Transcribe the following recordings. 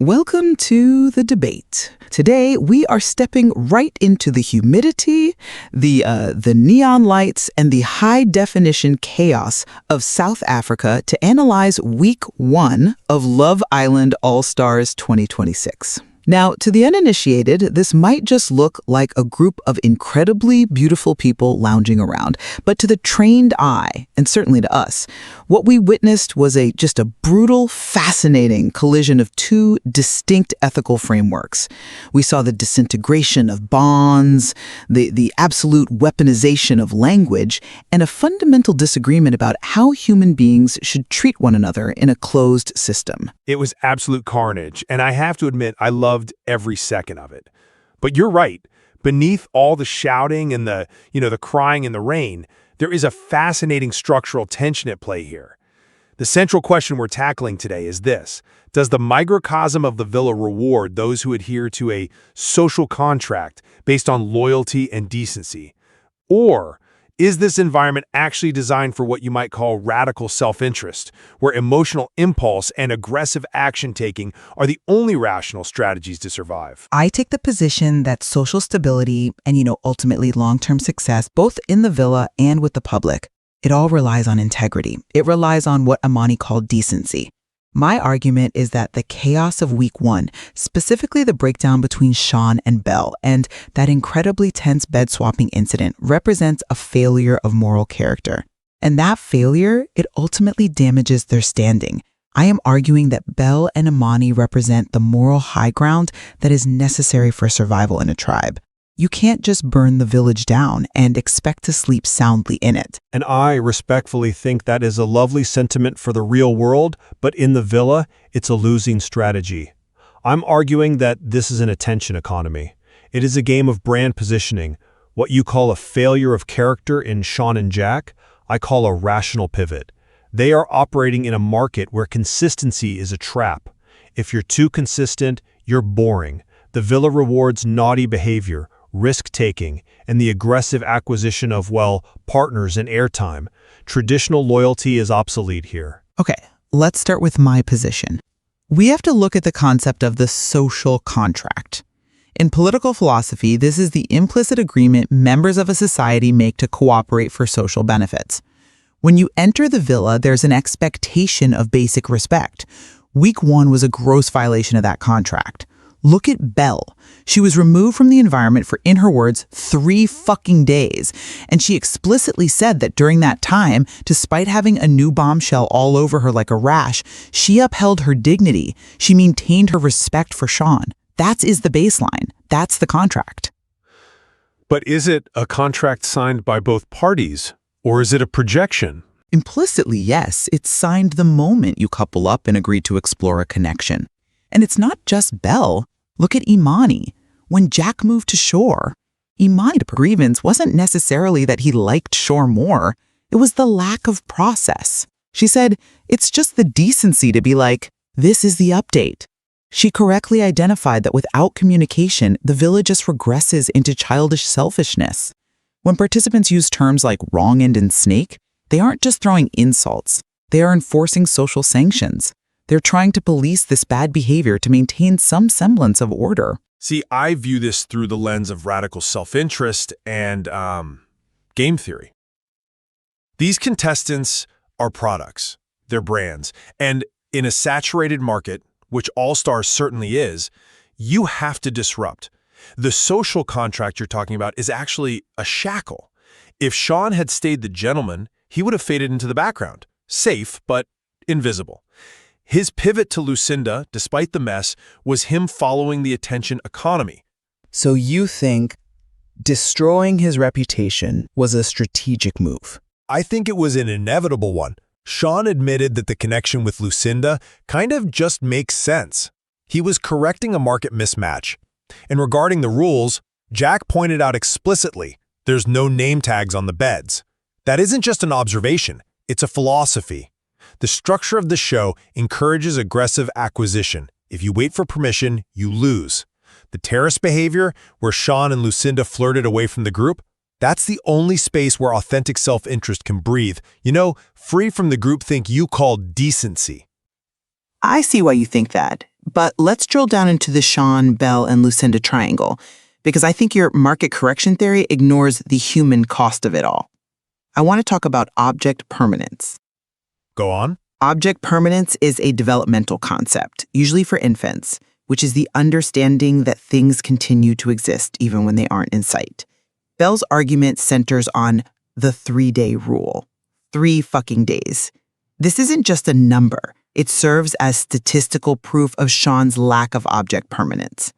Welcome to the debate. Today, we are stepping right into the humidity, the neon lights, and the high-definition chaos of South Africa to analyze Week 1 of Love Island All-Stars 2026. Now, to the uninitiated, this might just look like a group of incredibly beautiful people lounging around. But to the trained eye, and certainly to us, what we witnessed was just a brutal, fascinating collision of two distinct ethical frameworks. We saw the disintegration of bonds, the absolute weaponization of language, and a fundamental disagreement about how human beings should treat one another in a closed system. It was absolute carnage, and I have to admit, I loved every second of it. But you're right. Beneath all the shouting and the crying in the rain, there is a fascinating structural tension at play here. The central question we're tackling today is this: does the microcosm of the villa reward those who adhere to a social contract based on loyalty and decency? Or is this environment actually designed for what you might call radical self-interest, where emotional impulse and aggressive action-taking are the only rational strategies to survive? I take the position that social stability and, ultimately long-term success, both in the villa and with the public, it all relies on integrity. It relies on what Imani called decency. My argument is that the chaos of Week 1, specifically the breakdown between Sean and Belle, and that incredibly tense bed-swapping incident represents a failure of moral character. And that failure, it ultimately damages their standing. I am arguing that Belle and Imani represent the moral high ground that is necessary for survival in a tribe. You can't just burn the village down and expect to sleep soundly in it. And I respectfully think that is a lovely sentiment for the real world, but in the villa, it's a losing strategy. I'm arguing that this is an attention economy. It is a game of brand positioning. What you call a failure of character in Sean and Jack, I call a rational pivot. They are operating in a market where consistency is a trap. If you're too consistent, you're boring. The villa rewards naughty behavior, risk-taking, and the aggressive acquisition of, partners and airtime. Traditional loyalty is obsolete here. Okay, let's start with my position. We have to look at the concept of the social contract. In political philosophy, this is the implicit agreement members of a society make to cooperate for social benefits. When you enter the villa, there's an expectation of basic respect. Week 1 was a gross violation of that contract. Look at Belle. She was removed from the environment for, in her words, 3 fucking days. And she explicitly said that during that time, despite having a new bombshell all over her like a rash, she upheld her dignity. She maintained her respect for Sean. That is the baseline. That's the contract. But is it a contract signed by both parties, or is it a projection? Implicitly, yes. It's signed the moment you couple up and agree to explore a connection. And it's not just Belle. Look at Imani. When Jack moved to shore, Imani's grievance wasn't necessarily that he liked shore more. It was the lack of process. She said, it's just the decency to be like, this is the update. She correctly identified that without communication, the villa just regresses into childish selfishness. When participants use terms like wrong end and snake, they aren't just throwing insults. They are enforcing social sanctions. They're trying to police this bad behavior to maintain some semblance of order. See, I view this through the lens of radical self-interest and game theory. These contestants are products. They're brands. And in a saturated market, which All Stars certainly is, you have to disrupt. The social contract you're talking about is actually a shackle. If Sean had stayed the gentleman, he would have faded into the background. Safe, but invisible. His pivot to Lucinda, despite the mess, was him following the attention economy. So you think destroying his reputation was a strategic move? I think it was an inevitable one. Sean admitted that the connection with Lucinda kind of just makes sense. He was correcting a market mismatch. And regarding the rules, Jack pointed out explicitly, there's no name tags on the beds. That isn't just an observation, it's a philosophy. The structure of the show encourages aggressive acquisition. If you wait for permission, you lose. The terrace behavior, where Sean and Lucinda flirted away from the group, that's the only space where authentic self-interest can breathe, free from the groupthink you call decency. I see why you think that. But let's drill down into the Sean-Belle-Lucinda Triangle, because I think your market correction theory ignores the human cost of it all. I want to talk about object permanence. Go on. Object permanence is a developmental concept, usually for infants, which is the understanding that things continue to exist even when they aren't in sight. Belle's argument centers on the 3-day rule. 3 fucking days. This isn't just a number. It serves as statistical proof of Sean's lack of object permanence.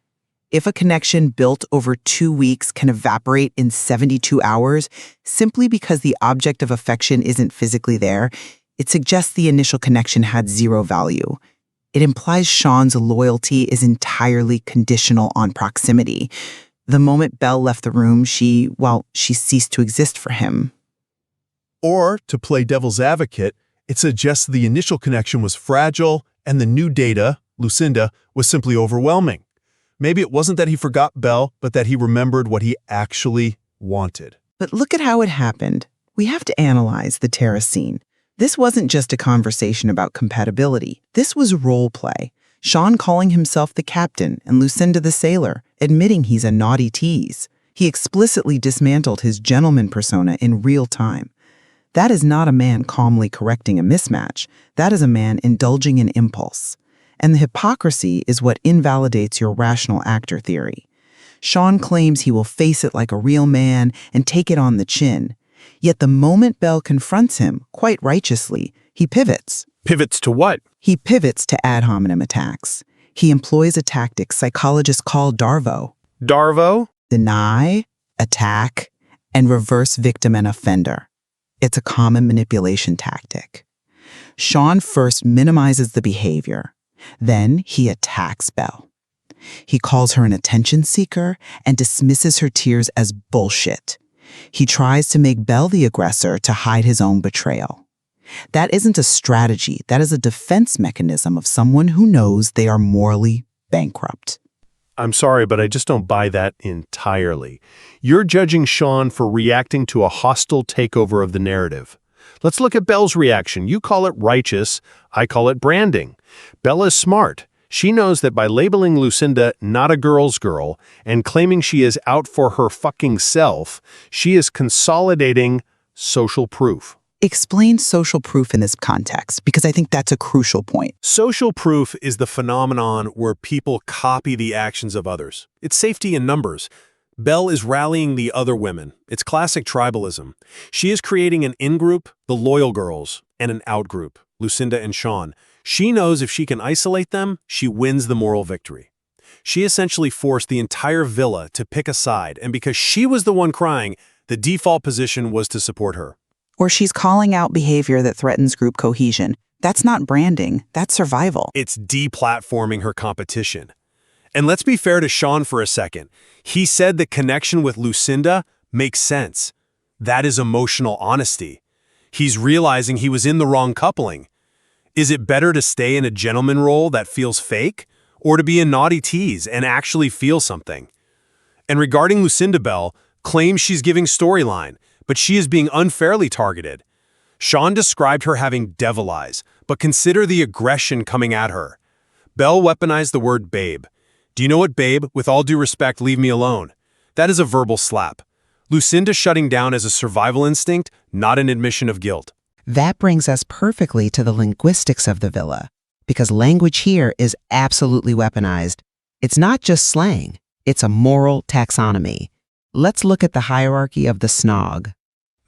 If a connection built over 2 weeks can evaporate in 72 hours simply because the object of affection isn't physically there, it suggests the initial connection had 0 value. It implies Sean's loyalty is entirely conditional on proximity. The moment Belle left the room, she ceased to exist for him. Or, to play devil's advocate, it suggests the initial connection was fragile and the new data, Lucinda, was simply overwhelming. Maybe it wasn't that he forgot Belle, but that he remembered what he actually wanted. But look at how it happened. We have to analyze the terrace scene. This wasn't just a conversation about compatibility. This was role play. Sean calling himself the captain and Lucinda the sailor, admitting he's a naughty tease. He explicitly dismantled his gentleman persona in real time. That is not a man calmly correcting a mismatch. That is a man indulging in impulse. And the hypocrisy is what invalidates your rational actor theory. Sean claims he will face it like a real man and take it on the chin. Yet the moment Belle confronts him, quite righteously, he pivots. Pivots to what? He pivots to ad hominem attacks. He employs a tactic psychologists call DARVO. DARVO? Deny, attack, and reverse victim and offender. It's a common manipulation tactic. Sean first minimizes the behavior. Then he attacks Belle. He calls her an attention seeker and dismisses her tears as bullshit. He tries to make Belle the aggressor to hide his own betrayal. That isn't a strategy. That is a defense mechanism of someone who knows they are morally bankrupt. I'm sorry, but I just don't buy that entirely. You're judging Sean for reacting to a hostile takeover of the narrative. Let's look at Belle's reaction. You call it righteous, I call it branding. Belle is smart. She knows that by labeling Lucinda not a girl's girl and claiming she is out for her fucking self, she is consolidating social proof. Explain social proof in this context, because I think that's a crucial point. Social proof is the phenomenon where people copy the actions of others. It's safety in numbers. Belle is rallying the other women. It's classic tribalism. She is creating an in-group, the loyal girls, and an out-group, Lucinda and Sean. She knows if she can isolate them, she wins the moral victory. She essentially forced the entire villa to pick a side, and because she was the one crying, the default position was to support her. Or she's calling out behavior that threatens group cohesion. That's not branding, that's survival. It's deplatforming her competition. And let's be fair to Sean for a second. He said the connection with Lucinda makes sense. That is emotional honesty. He's realizing he was in the wrong coupling. Is it better to stay in a gentleman role that feels fake, or to be a naughty tease and actually feel something? And regarding Lucinda, Belle claims she's giving storyline, but she is being unfairly targeted. Sean described her having devil eyes, but consider the aggression coming at her. Belle weaponized the word babe. Do you know what, babe? With all due respect, leave me alone. That is a verbal slap. Lucinda shutting down as a survival instinct, not an admission of guilt. That brings us perfectly to the linguistics of the villa, because language here is absolutely weaponized. It's not just slang, it's a moral taxonomy. Let's look at the hierarchy of the snog.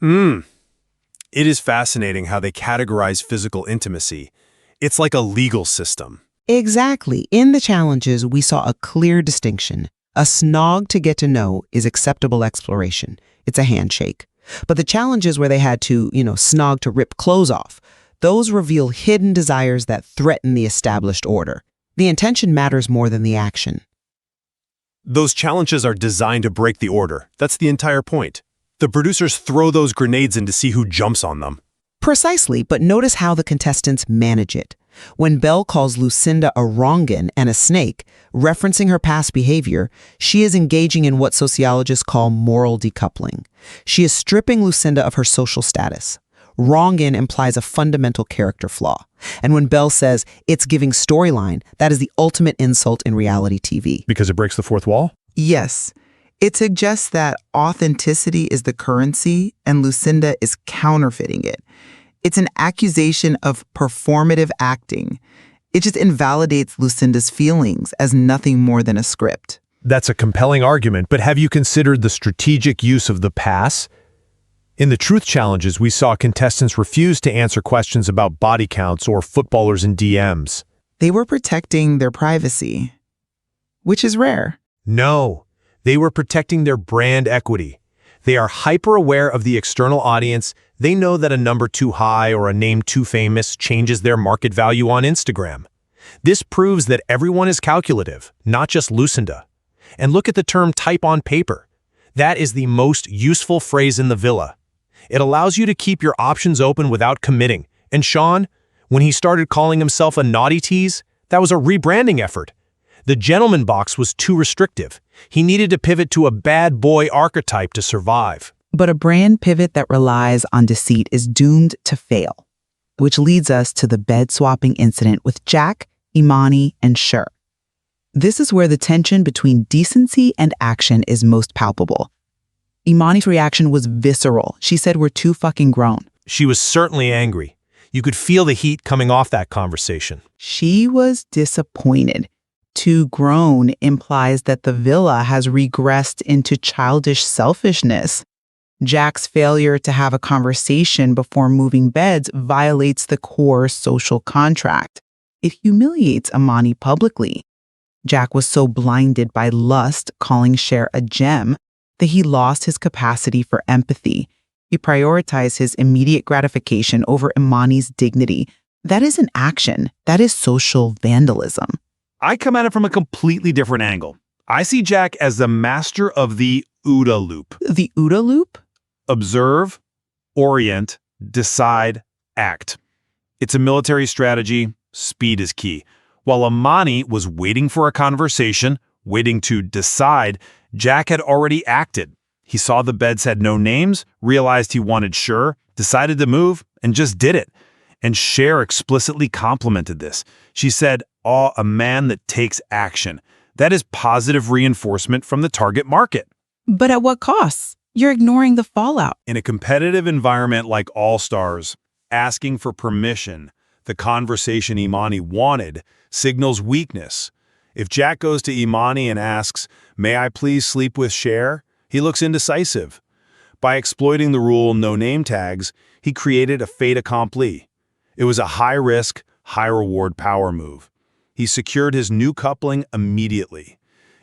It is fascinating how they categorize physical intimacy. It's like a legal system. Exactly. In the challenges, we saw a clear distinction. A snog to get to know is acceptable exploration. It's a handshake. But the challenges where they had to, snog to rip clothes off, those reveal hidden desires that threaten the established order. The intention matters more than the action. Those challenges are designed to break the order. That's the entire point. The producers throw those grenades in to see who jumps on them. Precisely, but notice how the contestants manage it. When Belle calls Lucinda a wrongin and a snake, referencing her past behavior, she is engaging in what sociologists call moral decoupling. She is stripping Lucinda of her social status. Wrong in implies a fundamental character flaw. And when Belle says it's giving storyline, that is the ultimate insult in reality TV. Because it breaks the fourth wall? Yes. It suggests that authenticity is the currency and Lucinda is counterfeiting it. It's an accusation of performative acting. It just invalidates Lucinda's feelings as nothing more than a script. That's a compelling argument, but have you considered the strategic use of the pass? In the truth challenges, we saw contestants refuse to answer questions about body counts or footballers in DMs. They were protecting their privacy, which is rare. No, they were protecting their brand equity. They are hyper-aware of the external audience. They know that a number too high or a name too famous changes their market value on Instagram. This proves that everyone is calculative, not just Lucinda. And look at the term type on paper. That is the most useful phrase in the villa. It allows you to keep your options open without committing. And Sean, when he started calling himself a naughty tease, that was a rebranding effort. The gentleman box was too restrictive. He needed to pivot to a bad boy archetype to survive. But a brand pivot that relies on deceit is doomed to fail, which leads us to the bed-swapping incident with Jack, Imani, and Cher. This is where the tension between decency and action is most palpable. Imani's reaction was visceral. She said we're too fucking grown. She was certainly angry. You could feel the heat coming off that conversation. She was disappointed. Too grown implies that the villa has regressed into childish selfishness. Jack's failure to have a conversation before moving beds violates the core social contract. It humiliates Imani publicly. Jack was so blinded by lust, calling Cher a gem, that he lost his capacity for empathy. He prioritized his immediate gratification over Imani's dignity. That isn't action. That is social vandalism. I come at it from a completely different angle. I see Jack as the master of the OODA Loop. The OODA Loop? Observe, orient, decide, act. It's a military strategy. Speed is key. While Imani was waiting for a conversation, waiting to decide, Jack had already acted. He saw the beds had no names, realized he wanted Cher, decided to move, and just did it. And Cher explicitly complimented this. She said, "Oh, a man that takes action." That is positive reinforcement from the target market. But at what cost? You're ignoring the fallout. In a competitive environment like All-Stars, asking for permission, the conversation Imani wanted, signals weakness. If Jack goes to Imani and asks, "May I please sleep with Cher?" he looks indecisive. By exploiting the rule no name tags, he created a fait accompli. It was a high-risk, high-reward power move. He secured his new coupling immediately.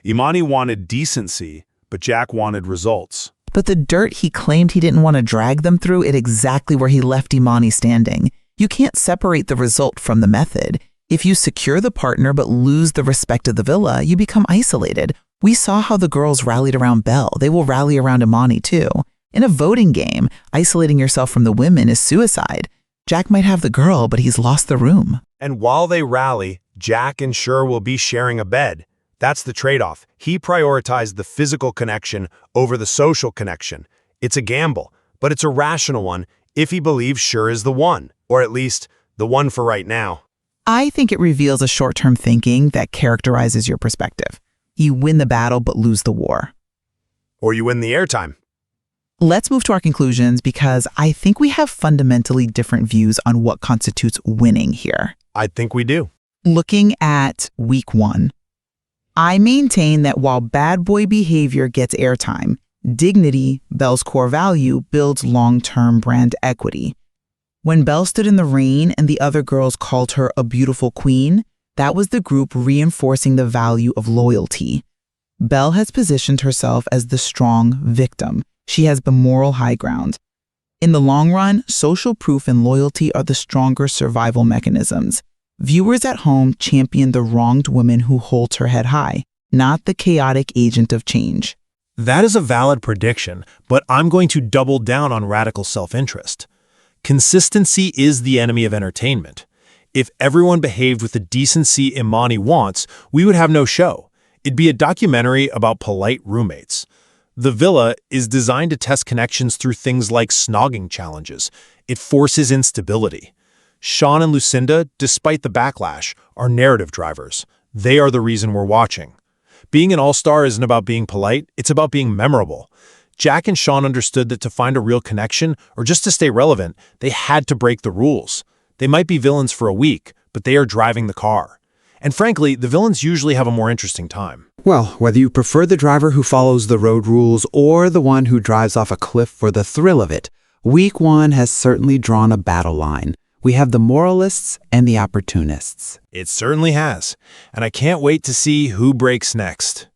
Imani wanted decency, but Jack wanted results. But the dirt he claimed he didn't want to drag them through is exactly where he left Imani standing. You can't separate the result from the method. If you secure the partner but lose the respect of the villa, you become isolated. We saw how the girls rallied around Belle. They will rally around Imani too. In a voting game, isolating yourself from the women is suicide. Jack might have the girl, but he's lost the room. And while they rally, Jack and Cher will be sharing a bed. That's the trade-off. He prioritized the physical connection over the social connection. It's a gamble, but it's a rational one if he believes Cher is the one, or at least the one for right now. I think it reveals a short-term thinking that characterizes your perspective. You win the battle but lose the war. Or you win the airtime. Let's move to our conclusions because I think we have fundamentally different views on what constitutes winning here. I think we do. Looking at week 1, I maintain that while bad boy behavior gets airtime, dignity, Belle's core value, builds long-term brand equity. When Belle stood in the rain and the other girls called her a beautiful queen, that was the group reinforcing the value of loyalty. Belle has positioned herself as the strong victim. She has the moral high ground. In the long run, social proof and loyalty are the stronger survival mechanisms. Viewers at home champion the wronged woman who holds her head high, not the chaotic agent of change. That is a valid prediction, but I'm going to double down on radical self-interest. Consistency is the enemy of entertainment. If everyone behaved with the decency Imani wants, we would have no show. It'd be a documentary about polite roommates. The villa is designed to test connections through things like snogging challenges. It forces instability. Sean and Lucinda, despite the backlash, are narrative drivers. They are the reason we're watching. Being an all-star isn't about being polite, it's about being memorable. Jack and Sean understood that to find a real connection, or just to stay relevant, they had to break the rules. They might be villains for a week, but they are driving the car. And frankly, the villains usually have a more interesting time. Well, whether you prefer the driver who follows the road rules or the one who drives off a cliff for the thrill of it, Week 1 has certainly drawn a battle line. We have the moralists and the opportunists. It certainly has, and I can't wait to see who breaks next.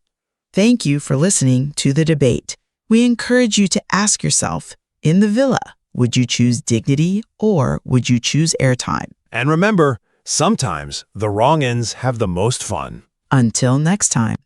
Thank you for listening to the debate. We encourage you to ask yourself, in the villa, would you choose dignity or would you choose airtime? And remember, sometimes the wrong ends have the most fun. Until next time.